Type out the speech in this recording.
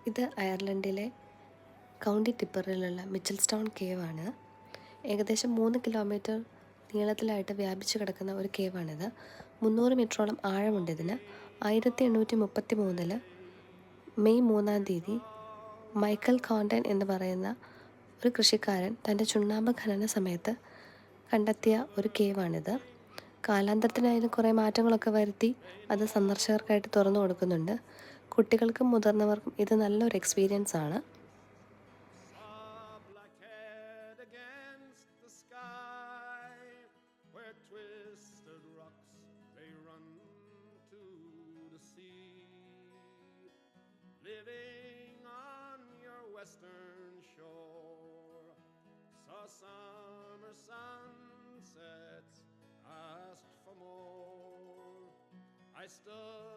ഇത് അയർലൻഡിലെ കൗണ്ടി ടിപ്പറിലുള്ള മിച്ചൽസ്റ്റൗൺ കേവാണ്. ഏകദേശം 3 കിലോമീറ്റർ നീളത്തിലായിട്ട് വ്യാപിച്ചു കിടക്കുന്ന ഒരു കേവാണിത്. 300 മീറ്ററോളം ആഴമുണ്ട് ഇതിന്. 1833 മെയ് 3 മൈക്കൽ കോണ്ടൻ എന്ന് പറയുന്ന ഒരു കൃഷിക്കാരൻ തൻ്റെ ചുണ്ണാമ്പ് ഖനന സമയത്ത് കണ്ടെത്തിയ ഒരു കേവാണിത്. കാലാന്തരത്തിനായാലും കുറേ മാറ്റങ്ങളൊക്കെ വരുത്തി അത് സന്ദർശകർക്കായിട്ട് തുറന്നു കൊടുക്കുന്നുണ്ട്. കുട്ടികൾക്കും മുതിർന്നവർക്കും ഇത് നല്ലൊരു എക്സ്പീരിയൻസ് ആണ്. Living on your western shore, saw summer sunsets, asked for more. I stood